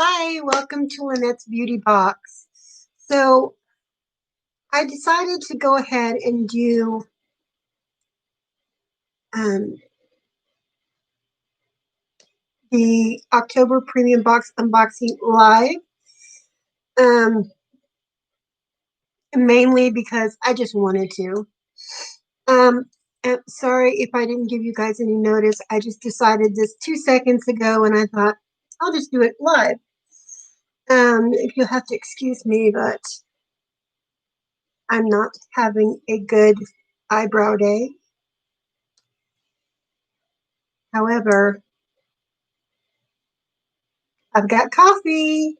Hi, welcome to Lynette's Beauty Box. So I decided to go ahead and do um, the October Premium Box unboxing live, um, mainly because I just wanted to. Um, Sorry if I didn't give you guys any notice. I just decided this 2 seconds ago, and I thought I'll just do it live. If you'll have to excuse me, but I'm not having a good eyebrow day. However, I've got coffee.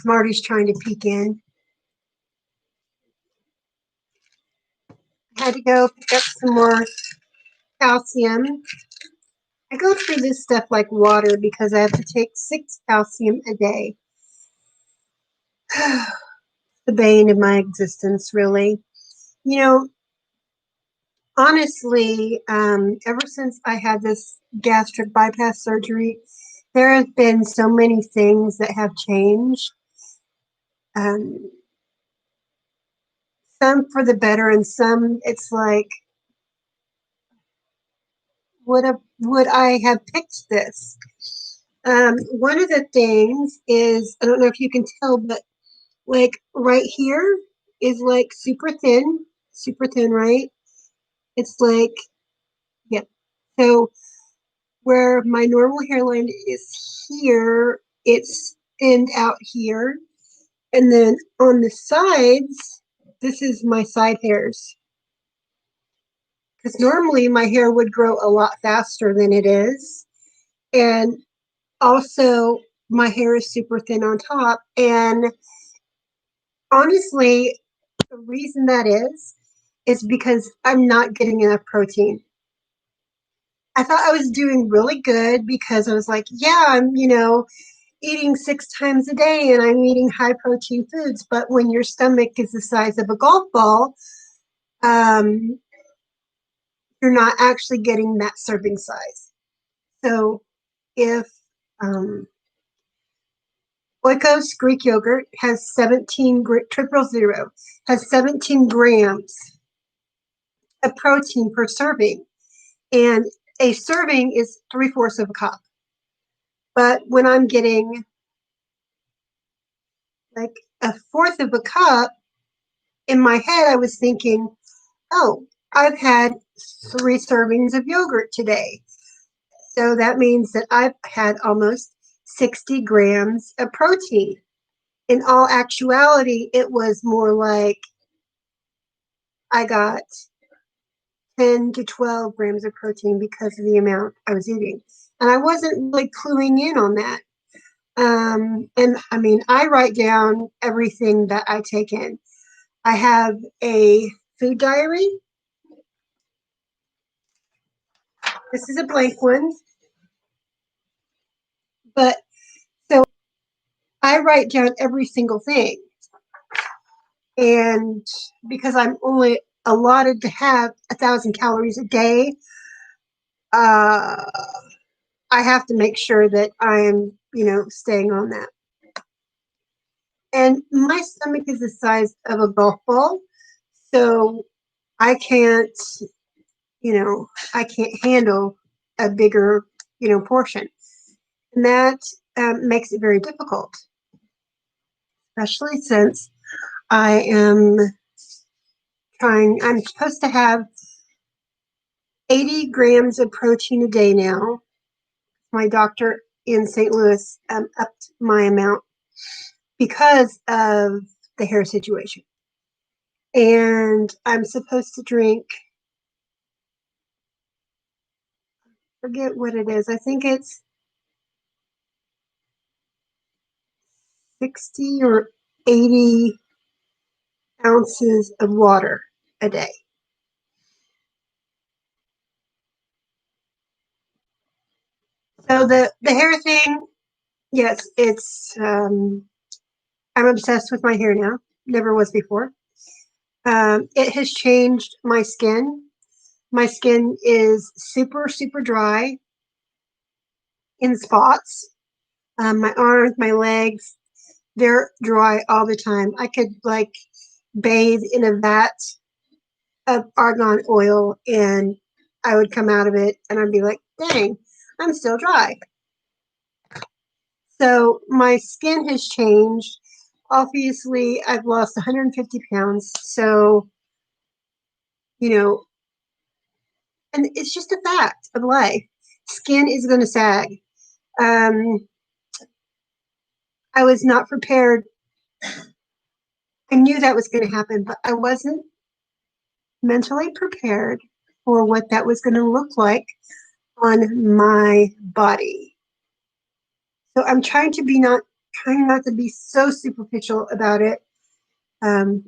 Marty's trying to peek in. I had to go pick up some more calcium. I go through this stuff like water because I have to take 6 calcium a day. The bane of my existence, really. You know, honestly, ever since I had this gastric bypass surgery, there have been so many things that have changed. Um, some for the better, and some it's like, would I have picked this? One of the things is, I don't know if you can tell, but like right here is like super thin, right? It's like, yeah. So where my normal hairline is here, it's thinned out here. And then on the sides, this is my side hairs. Because normally my hair would grow a lot faster than it is. And also, my hair is super thin on top. And honestly, the reason that is because I'm not getting enough protein. I thought I was doing really good because I was like, yeah, I'm, eating 6 times a day and I'm eating high protein foods. But when your stomach is the size of a golf ball, um, you're not actually getting that serving size. So if Oikos Greek yogurt has 17 triple zero has 17 grams of protein per serving, and a serving is 3/4 of a cup. But when I'm getting like a fourth of a cup, in my head I was thinking, oh, I've had 3 servings of yogurt today. So that means that I've had almost 60 grams of protein. In all actuality, it was more like I got 10 to 12 grams of protein because of the amount I was eating. And I wasn't really cluing in on that. And I mean, I write down everything that I take in. I have a food diary. This is a blank one. But so I write down every single thing. And because I'm only allotted to have 1,000 calories a day, uh, I have to make sure that I am, staying on that. And my stomach is the size of a golf ball, so I can't, I can't handle a bigger, portion. And that makes it very difficult, especially since I'm supposed to have 80 grams of protein a day now. My doctor in St. Louis upped my amount because of the hair situation. And I'm supposed to drink, forget what it is. I think it's 60 or 80 ounces of water a day. So the hair thing, yes, it's I'm obsessed with my hair now. Never was before. It has changed my skin. My skin is super, super dry in spots. My arms, my legs, they're dry all the time. I could like bathe in a vat of argan oil and I would come out of it and I'd be like, dang, I'm still dry. So my skin has changed. Obviously, I've lost 150 pounds. So, you know, and it's just a fact of life. Skin is going to sag. Um, I was not prepared. I knew that was going to happen, but I wasn't mentally prepared for what that was going to look like on my body. So I'm trying not to be so superficial about it.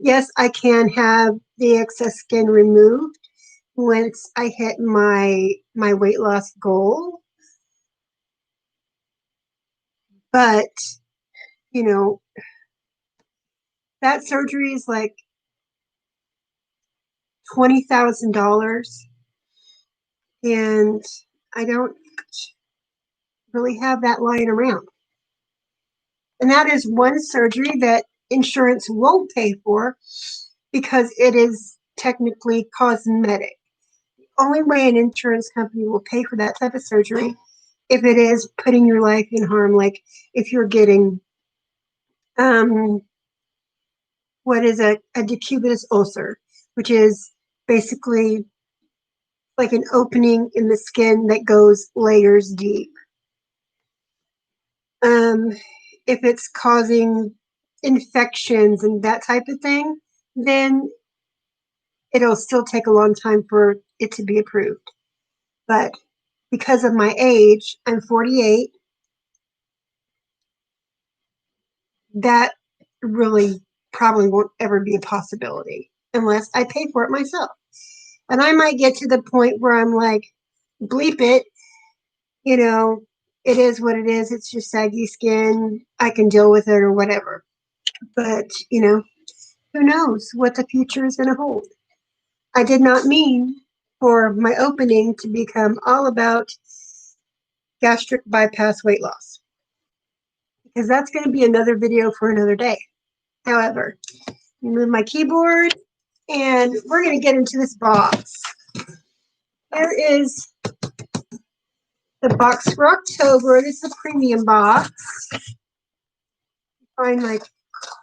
Yes, I can have the excess skin removed once I hit my weight loss goal, but you know that surgery is like $20,000, and I don't really have that lying around. And that is one surgery that insurance won't pay for because it is technically cosmetic. The only way an insurance company will pay for that type of surgery if it is putting your life in harm, like if you're getting um, what is a decubitus ulcer, which is basically like an opening in the skin that goes layers deep. Um, if it's causing infections and that type of thing, then it'll still take a long time for it to be approved. But because of my age, I'm 48, that really probably won't ever be a possibility unless I pay for it myself. And I might get to the point where I'm like, bleep it, you know, it is what it is. It's just saggy skin. I can deal with it or whatever. But, who knows what the future is going to hold. I did not mean for my opening to become all about gastric bypass weight loss because that's going to be another video for another day. However, move my keyboard and we're going to get into this box. Here is the box for October. This is a premium box. Find my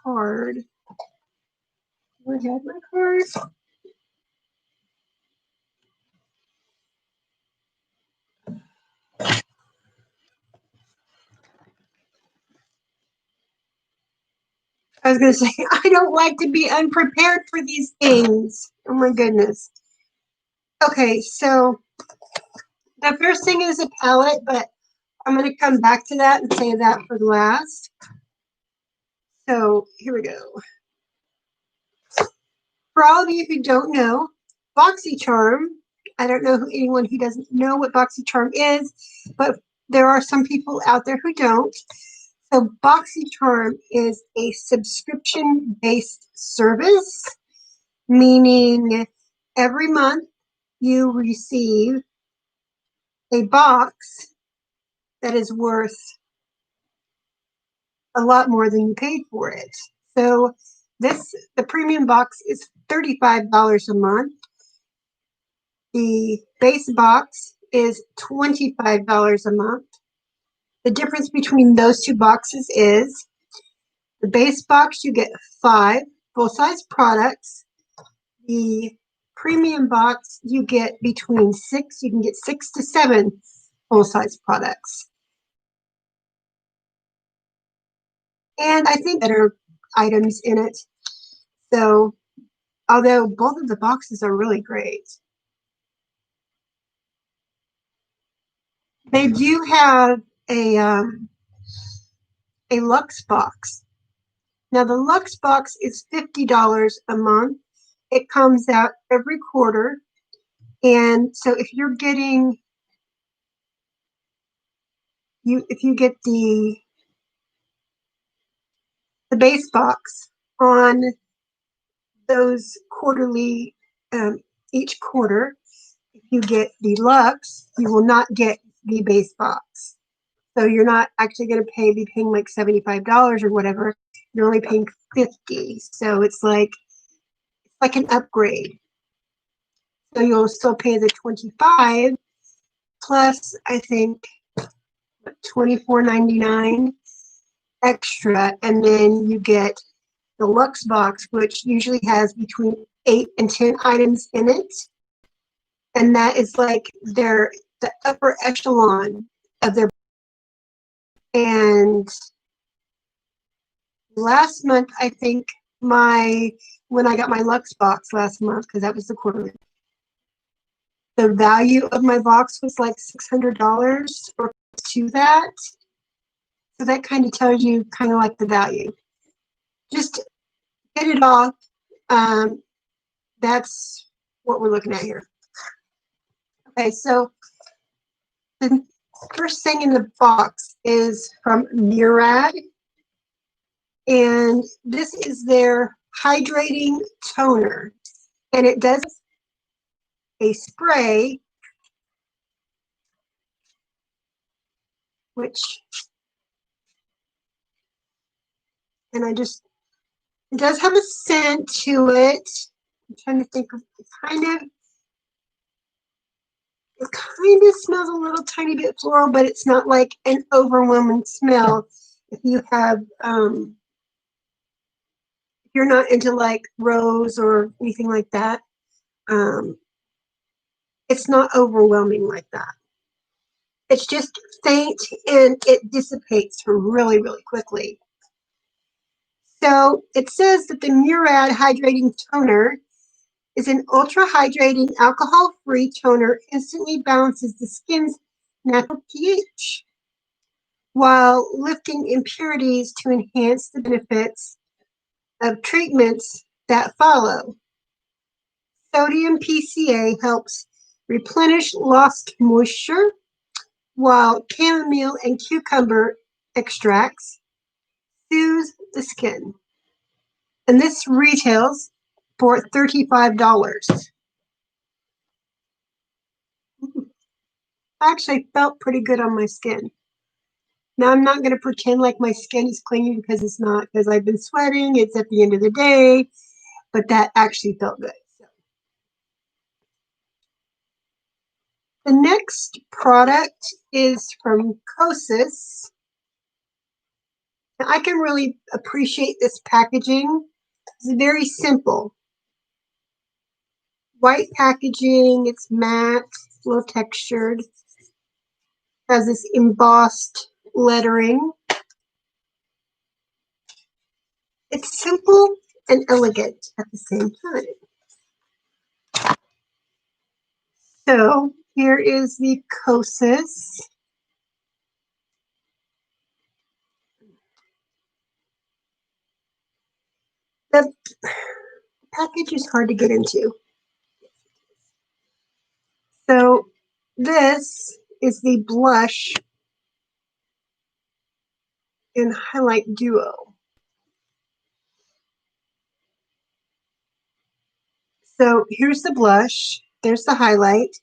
card. Where have my card? I was going to say, I don't like to be unprepared for these things. Oh my goodness. Okay, so the first thing is a palette, but I'm going to come back to that and save that for last. So here we go. For all of you who don't know, BoxyCharm, I don't know anyone who doesn't know what BoxyCharm is, but there are some people out there who don't. So BoxyCharm is a subscription-based service, meaning every month you receive a box that is worth a lot more than you paid for it. So the premium box is $35 a month. The base box is $25 a month. The difference between those two boxes is the base box, you get 5 full-size products. The premium box, you get between 6, you can get 6 to 7 full-size products. And I think better items in it. So, although both of the boxes are really great, they do have a Luxe box. Now, the Luxe box is $50 a month. It comes out every quarter. And so if you're getting, if you get the base box on those quarterly, each quarter. If you get the Luxe, you will not get the base box. So you're not actually going to be paying like $75 or whatever. You're only paying $50. So it's like an upgrade. So you'll still pay the $25 plus, I think, $24.99 extra, and then you get the Luxe box, which usually has between 8 and 10 items in it, and that is like the upper echelon of their. And last month, I think when I got my Luxe box last month, because that was the quarterly, the value of my box was like $600 or to that. So that kind of tells you kind of like the value. Just get it off. That's what we're looking at here. Okay, so the first thing in the box is from Murad, and this is their Hydrating Toner, and it does a spray, it does have a scent to it. I'm trying to think of it kind of smells a little tiny bit floral, but it's not like an overwhelming smell. If you have if you're not into like rose or anything like that, it's not overwhelming like that. It's just faint and it dissipates really, really quickly. So it says that the Murad Hydrating Toner is an ultra-hydrating, alcohol-free toner, instantly balances the skin's natural pH while lifting impurities to enhance the benefits of treatments that follow. Sodium PCA helps replenish lost moisture, while chamomile and cucumber extracts soothe the skin. And this retails for $35. Actually felt pretty good on my skin. Now I'm not going to pretend like my skin is clean because it's not, because I've been sweating. It's at the end of the day, but that actually felt good. So. The next product is from Kosas. Now, I can really appreciate this packaging. It's very simple. White packaging, it's matte, it's a little textured. Has this embossed lettering. It's simple and elegant at the same time. So here is the Kosas. The package is hard to get into. So this is the blush and highlight duo. So here's the blush. There's the highlight.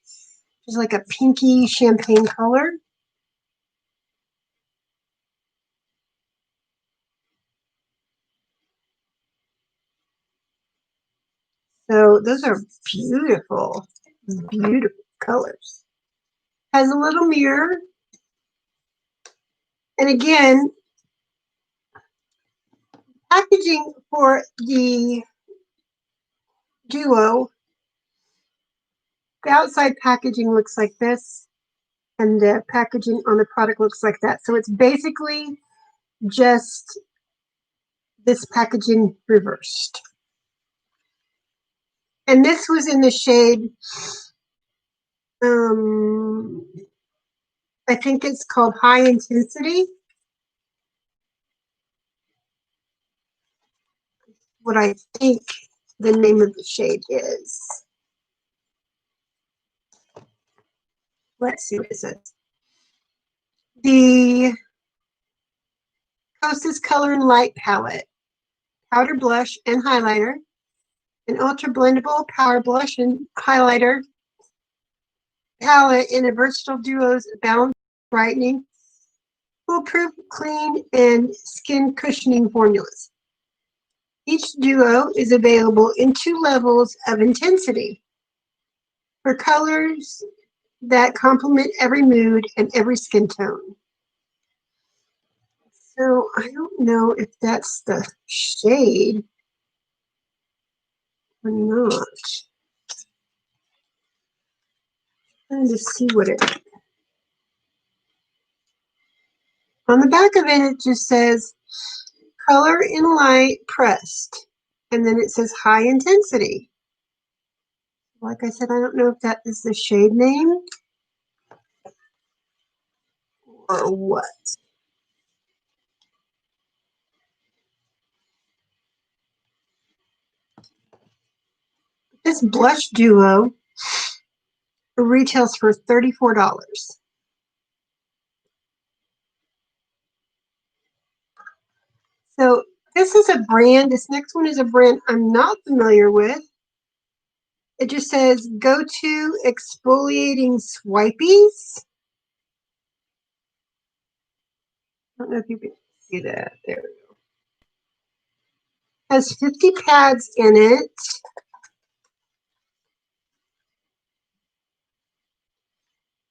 There's like a pinky champagne color. So those are beautiful, beautiful colors. Has a little mirror. And again, packaging for the duo, the outside packaging looks like this, and the packaging on the product looks like that. So it's basically just this packaging reversed. And this was in the shade, I think it's called High Intensity. What I think the name of the shade is. Let's see what it says. The Kosas Color and Light Palette, powder blush and highlighter, an ultra blendable power blush and highlighter palette in a versatile duos balance, brightening, foolproof, clean, and skin cushioning formulas. Each duo is available in 2 levels of intensity for colors that complement every mood and every skin tone. So I don't know if that's the shade or not. I'm trying to see what it. On the back of it, it just says color in light pressed, and then it says high intensity. Like I said, I don't know if that is the shade name or what. This blush duo retails for $34. So this is a brand. This next one is a brand I'm not familiar with. It just says go to exfoliating swipies. I don't know if you can see that. There we go. Has 50 pads in it.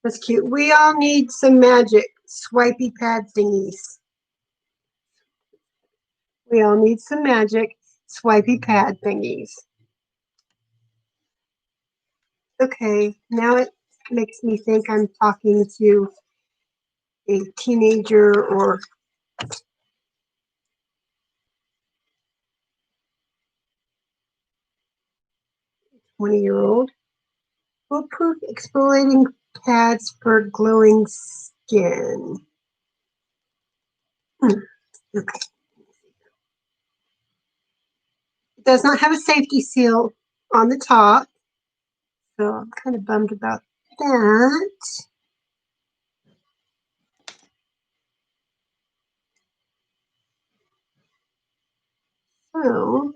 That's cute. We all need some magic swipey pad thingies. We all need some magic swipey pad thingies. Okay, now it makes me think I'm talking to a teenager or 20-year-old. Foolproof exfoliating pads for glowing skin. Okay. It does not have a safety seal on the top, so I'm kind of bummed about that. So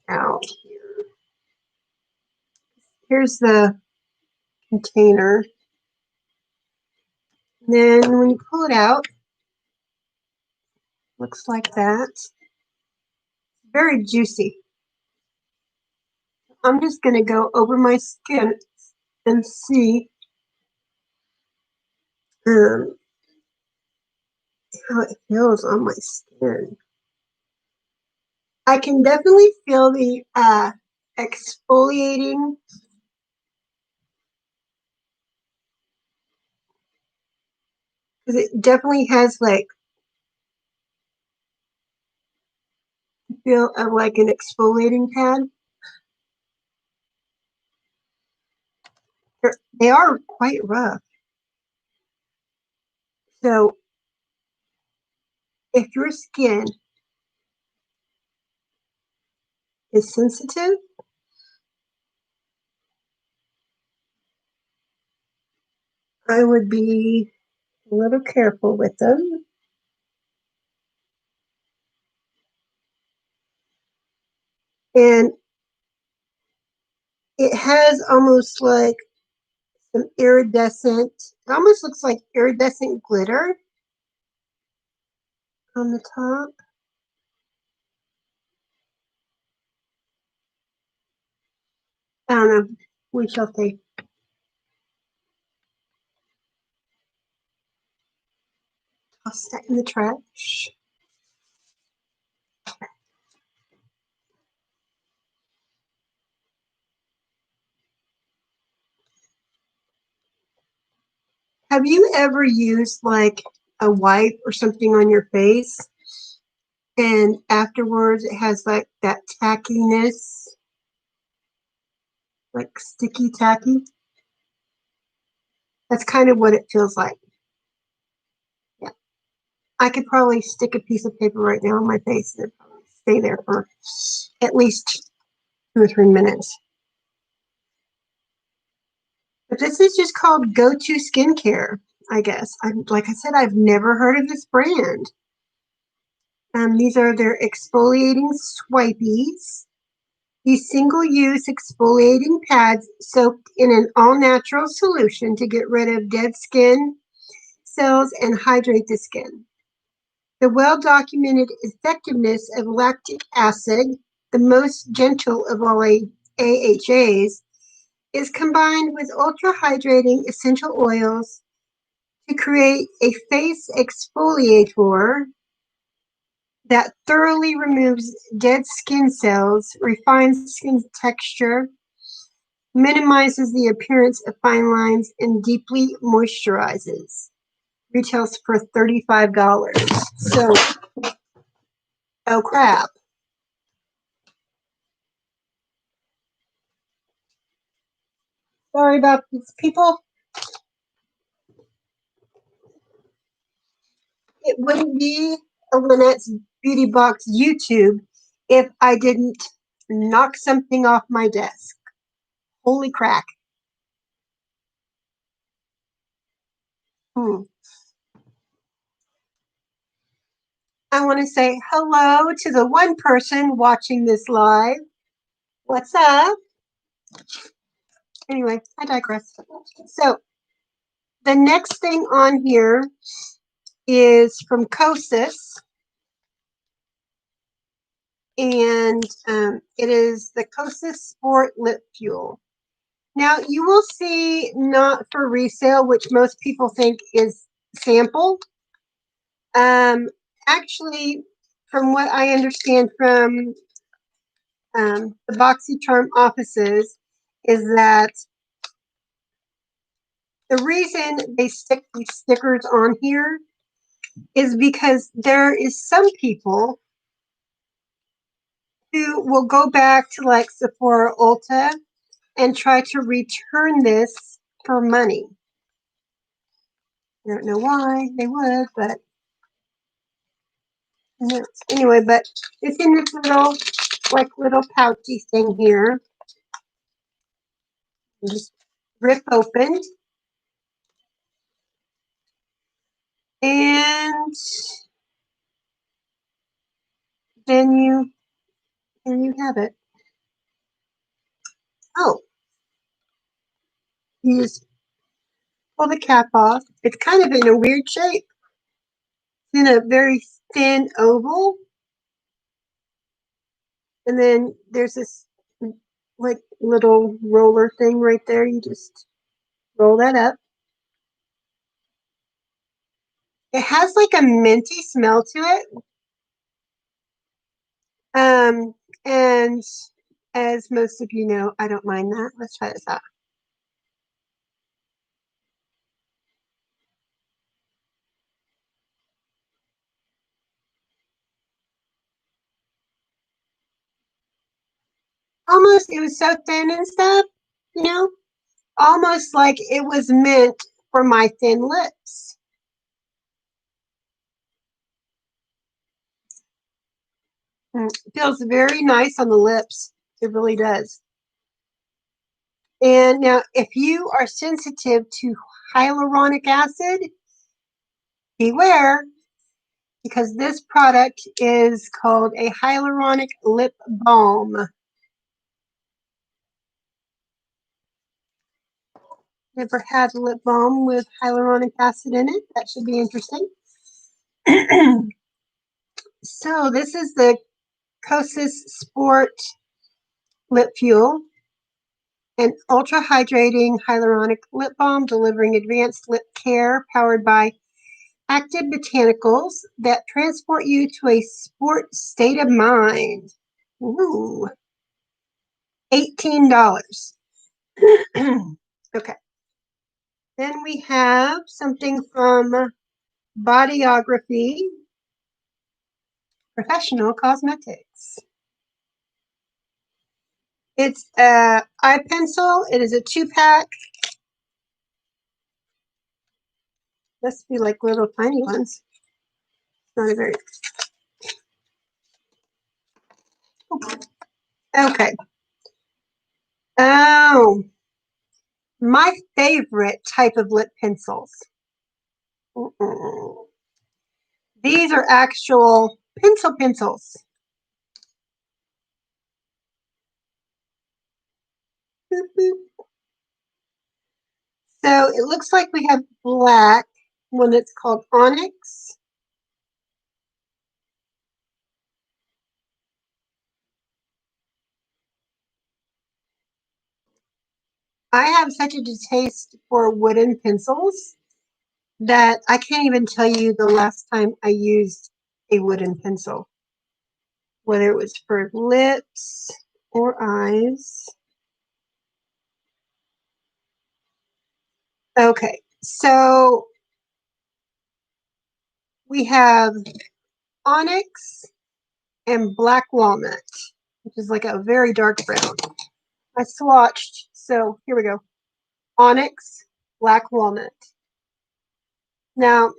out here. Here's the container. And then when you pull it out, looks like that. Very juicy. I'm just going to go over my skin and see how it feels on my skin. I can definitely feel the exfoliating. Because it definitely has like the feel of like an exfoliating pad. They are quite rough. So if your skin is sensitive, I would be a little careful with them. And it has almost like some iridescent, it almost looks like iridescent glitter on the top. I don't know. We shall see. Toss that in the trash. Have you ever used like a wipe or something on your face and afterwards it has like that tackiness, like sticky tacky? That's kind of what it feels like. Yeah. I could probably stick a piece of paper right now on my face and probably stay there for at least 2 or 3 minutes. But this is just called Go-To Skincare, I guess. Like I said, I've never heard of this brand. These are their exfoliating swipies. These single-use exfoliating pads soaked in an all-natural solution to get rid of dead skin cells and hydrate the skin. The well-documented effectiveness of lactic acid, the most gentle of all AHAs, is combined with ultra-hydrating essential oils to create a face exfoliator that thoroughly removes dead skin cells, refines skin texture, minimizes the appearance of fine lines, and deeply moisturizes. Retails for $35. So, oh crap. Sorry about this, people. It wouldn't be a Lynette's Beauty Box YouTube if I didn't knock something off my desk. Holy crack. I want to say hello to the one person watching this live. What's up? Anyway, I digress. So, the next thing on here is from Kosas, and it is the Kosas Sport Lip Fuel. Now, you will see not for resale, which most people think is sample. Actually, from what I understand from the BoxyCharm offices, is that the reason they stick these stickers on here is because there is some people who will go back to like Sephora Ulta and try to return this for money. I don't know why they would, but anyway, but it's in this little pouchy thing here. Just rip open. And then you have it. Oh, you just pull the cap off. It's kind of in a weird shape. It's in a very thin oval. And then there's this like little roller thing right there. You just roll that up. It has like a minty smell to it. And as most of you know, I don't mind that. Let's try this out. Almost, it was so thin and stuff, you know, almost like it was meant for my thin lips. It feels very nice on the lips. It really does. And now, if you are sensitive to hyaluronic acid, beware, because this product is called a hyaluronic lip balm. Never had a lip balm with hyaluronic acid in it. That should be interesting. So this is the Kosas Sport Lip Fuel, an ultra hydrating hyaluronic lip balm delivering advanced lip care powered by active botanicals that transport you to a sport state of mind. Ooh, $18. Okay. Then we have something from Bodyography Professional Cosmetics. It's a eye pencil. It is a 2-pack. Must be like little tiny ones. Not a very. Okay. Oh, my favorite type of lip pencils. These are actual pencils. Boop, boop. So it looks like we have black, one that's called Onyx. I have such a distaste for wooden pencils that I can't even tell you the last time I used a wooden pencil, whether it was for lips or eyes. Okay, so we have onyx and black walnut, which is like a very dark brown. I swatched, so here we go. Onyx, black walnut. Now,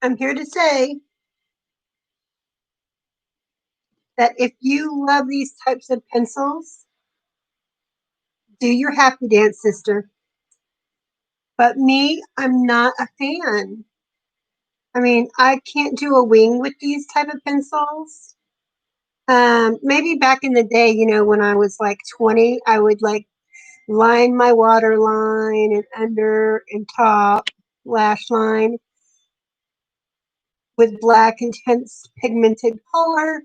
I'm here to say that if you love these types of pencils, do your happy dance, sister. But me, I'm not a fan. I mean, I can't do a wing with these type of pencils. Maybe back in the day, when I was like 20, I would like line my waterline and under and top lash line with black intense pigmented color.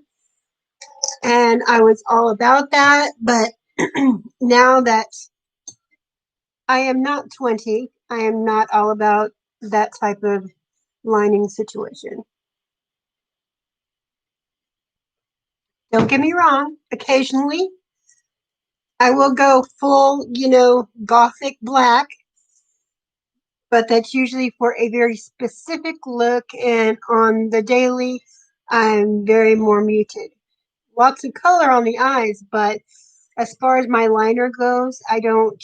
And I was all about that. But now that I am not 20, I am not all about that type of lining situation. Don't get me wrong, occasionally I will go full, gothic black, but that's usually for a very specific look, and on the daily, I'm very more muted. Lots of color on the eyes, but as far as my liner goes, I don't,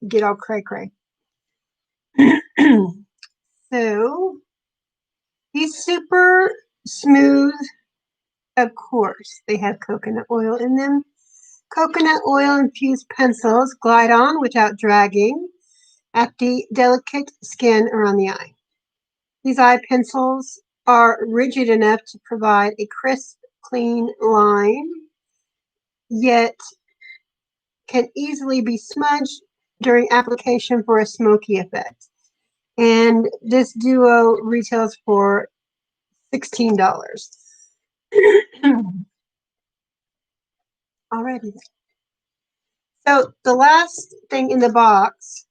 get all cray cray. So he's super smooth. Of course, they have coconut oil in them. Coconut oil infused pencils glide on without dragging at the delicate skin around the eye. These eye pencils are rigid enough to provide a crisp, clean line, yet can easily be smudged during application for a smoky effect. And this duo retails for $16. Alrighty. So the last thing in the box,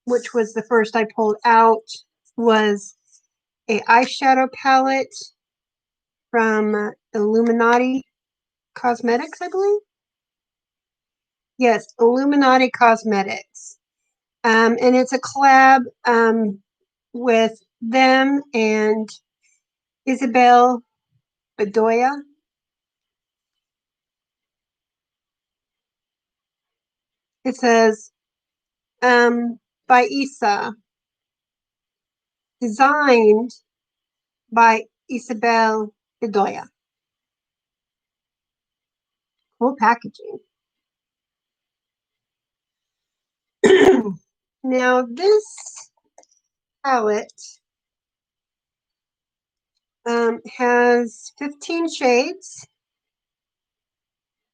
which was the first I pulled out, was a eyeshadow palette from Illuminati Cosmetics, I believe. Yes, Illuminati Cosmetics. And it's a collab with them and Isabel Bedoya. It says by Isa, designed by Isabel Bedoya. Cool packaging. Now this palette has 15 shades,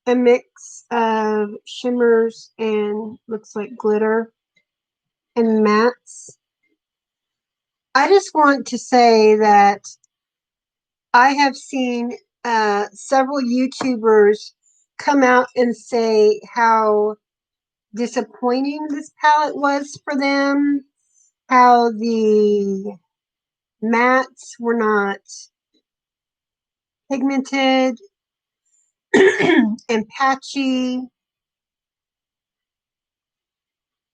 a mix of shimmers and looks like glitter and mattes. I just want to say that I have seen several YouTubers come out and say how disappointing this palette was for them, how the mattes were not pigmented and patchy.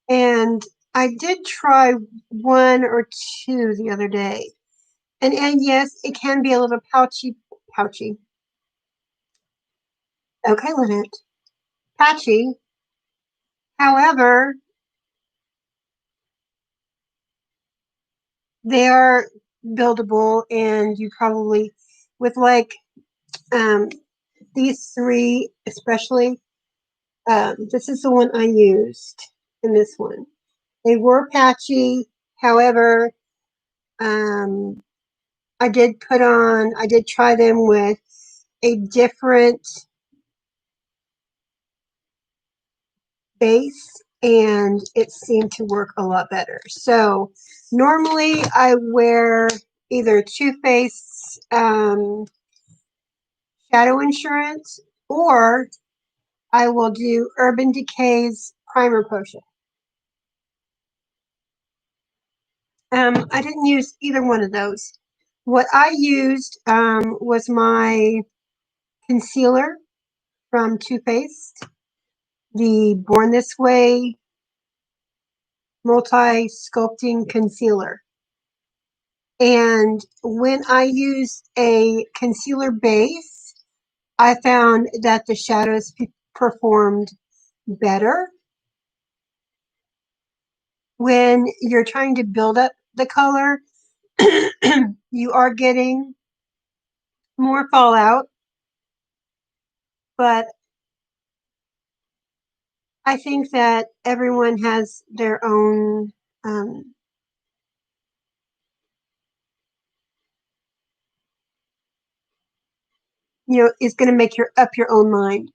And I did try one or two the other day. And yes, it can be a little pouchy. Okay, Lynette. Patchy. However, they are buildable, and you probably, with like um, these three especially, this is the one I used in this one. They were patchy. However, I did try them with a different base, and it seemed to work a lot better. So normally I wear either Too Faced Shadow Insurance, or I will do Urban Decay's Primer Potion. I didn't use either one of those. What I used was my concealer from Too Faced, the Born This Way Multi-Sculpting Concealer. And when I used a concealer base, I found that the shadows performed better. When you're trying to build up the color, you are getting more fallout, but I think that everyone has their own, is going to make up your own mind.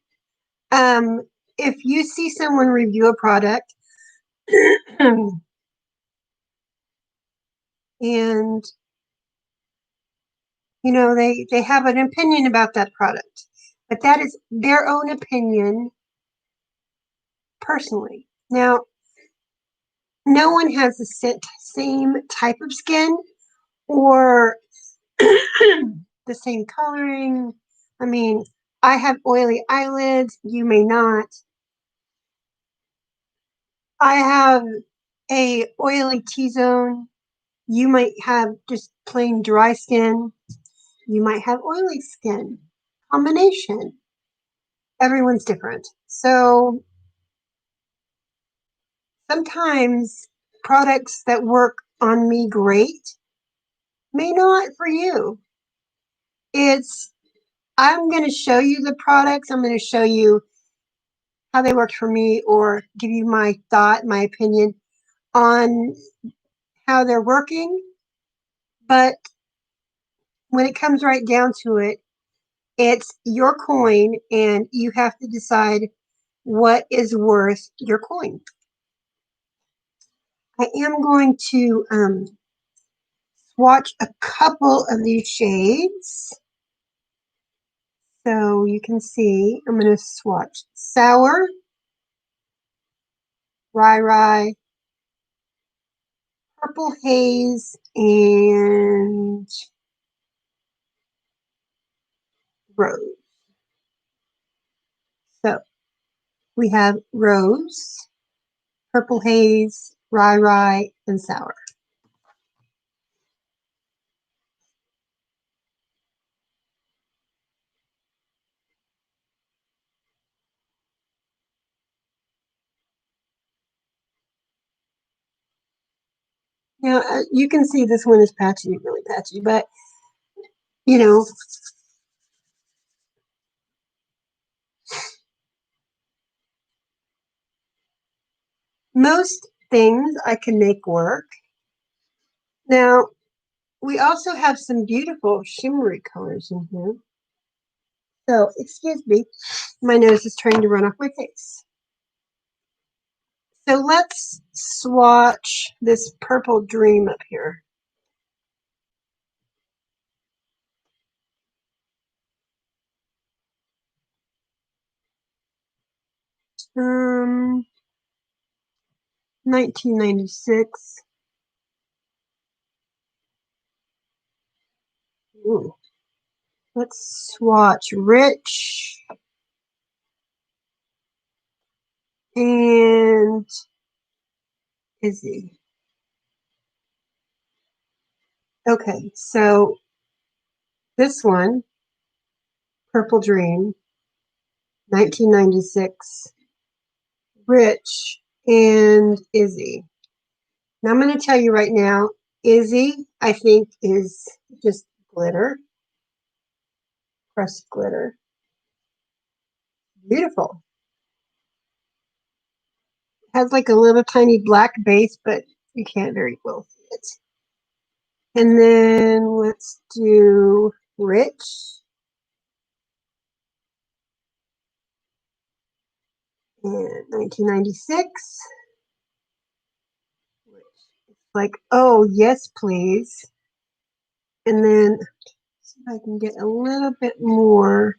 If you see someone review a product and they have an opinion about that product, but that is their own opinion personally. Now, no one has the same type of skin or the same coloring. I mean, I have oily eyelids, you may not. I have a oily T-zone, you might have just plain dry skin. You might have oily skin. Combination. Everyone's different. So sometimes products that work on me great may not for you. I'm going to show you the products. I'm going to show you how they worked for me, or give you my thought, my opinion on how they're working. But when it comes right down to it, it's your coin, and you have to decide what is worth your coin. I am going to swatch a couple of these shades. So you can see, I'm going to swatch Sour, Rye Rye, Purple Haze, and Rose. So we have Rose, Purple Haze, Rye Rye, and Sour. Now, you can see this one is patchy, really patchy, but, most things I can make work. Now, we also have some beautiful shimmery colors in here. So, excuse me, my nose is trying to run off my face. So let's swatch this Purple Dream up here. Um, 1996. Ooh. Let's swatch Rich and Izzy. Okay, so this one, Purple Dream, 1996, Rich and Izzy. Now I'm going to tell you right now, Izzy, I think, is just glitter, crushed glitter. Beautiful. Has like a little tiny black base, but you can't very well see it. And then let's do Rich. And 1996. Like, oh, yes, please. And then see if I can get a little bit more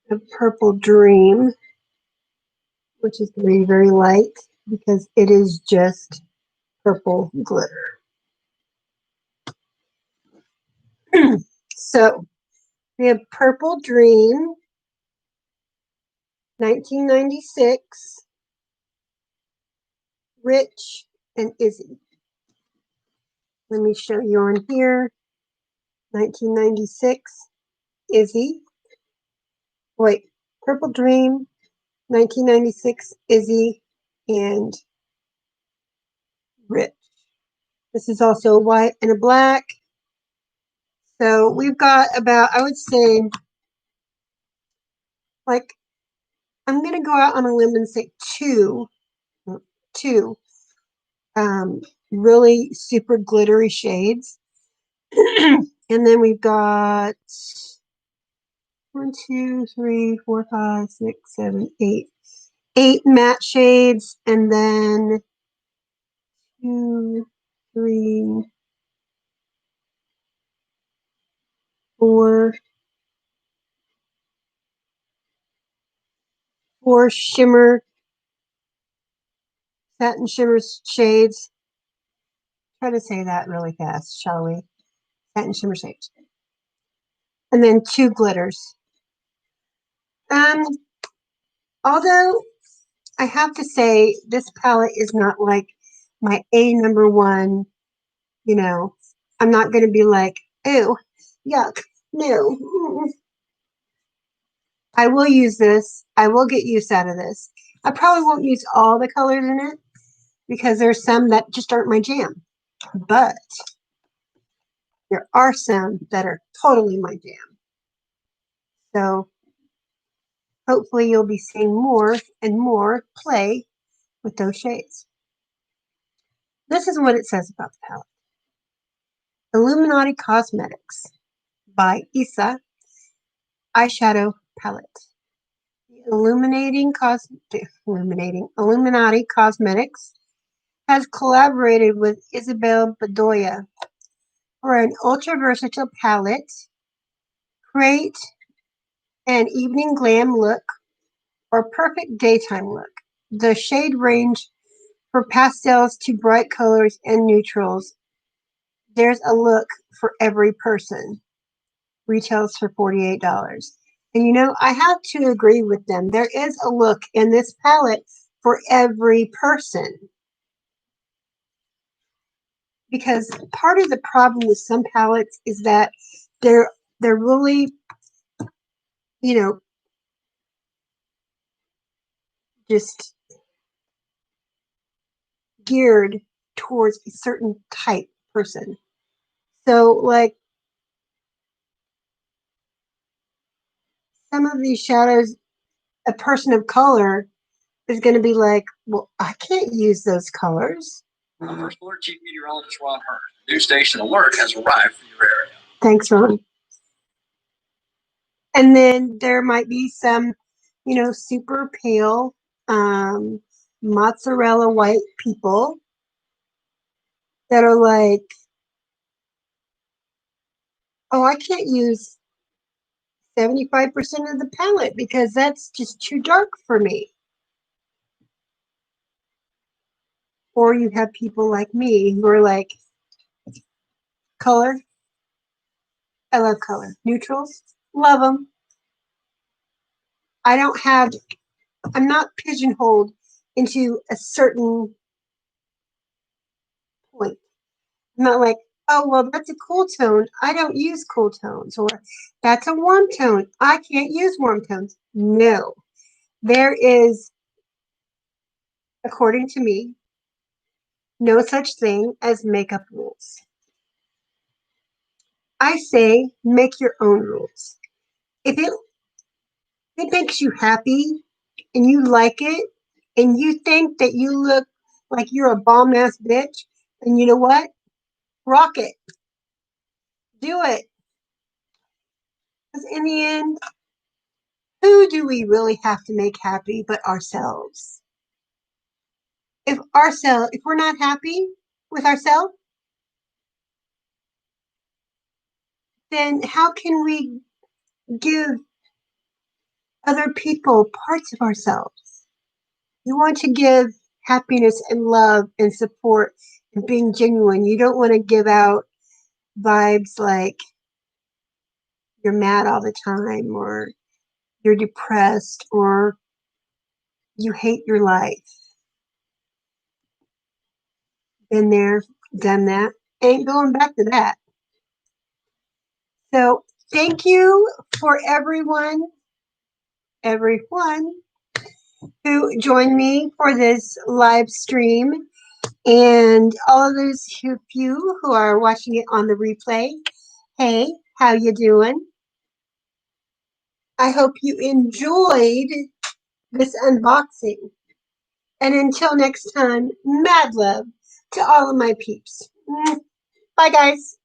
of Purple Dream, which is going to be very light because it is just purple glitter. So we have Purple Dream, 1996, Rich, and Izzy. Let me show you on here. 1996, Izzy. Wait, Purple Dream, 1996, Izzy, and Rich. This is also a white and a black. So we've got about, I would say, like, I'm going to go out on a limb and say two really super glittery shades. And then we've got 1, 2, 3, 4, 5, 6, 7, 8. 8 matte shades, and then 2, 3, 4, 4 shimmer, satin shimmer shades. Try to say that really fast, shall we? Satin shimmer shades. And then 2 glitters. Although I have to say this palette is not like my number one, you know, I'm not going to be like, ew, yuck, no. I will use this. I will get use out of this. I probably won't use all the colors in it because there's some that just aren't my jam. But there are some that are totally my jam. So hopefully you'll be seeing more and more play with those shades. This is what it says about the palette. Illuminati Cosmetics by Issa Eyeshadow Palette. Illuminating Illuminati Cosmetics has collaborated with Isabel Bedoya for an ultra-versatile palette. Create an evening glam look or perfect daytime look. The shade range for pastels to bright colors and neutrals. There's a look for every person. Retails for $48. And you know, I have to agree with them. There is a look in this palette for every person. Because part of the problem with some palettes is that they're really, you know, just geared towards a certain type person. So like some of these shadows, a person of color is going to be like, well, I can't use those colors. First Alert Chief Meteorologist Ron Hurd. New station alert has arrived for your area. Thanks, Ron. And then there might be some, you know, super pale mozzarella white people that are like, oh, I can't use 75% of the palette because that's just too dark for me. Or you have people like me who are like, color. I love color. Neutrals, love them. I'm not pigeonholed into a certain point. I'm not like, oh, well, that's a cool tone. I don't use cool tones. Or that's a warm tone. I can't use warm tones. No. There is, according to me, no such thing as makeup rules. I say make your own rules. If it makes you happy and you like it and you think that you look like you're a bomb ass bitch, and you know what? Rock it. Do it. Because in the end, who do we really have to make happy but ourselves? If we're not happy with ourselves, then how can we give other people parts of ourselves? You want to give happiness and love and support and being genuine. You don't want to give out vibes like you're mad all the time or you're depressed or you hate your life. Been there, done that. Ain't going back to that. So thank you for everyone who joined me for this live stream and all of those of you who are watching it on the replay. Hey, how you doing? I hope you enjoyed this unboxing. And until next time, mad love to all of my peeps. Bye, guys.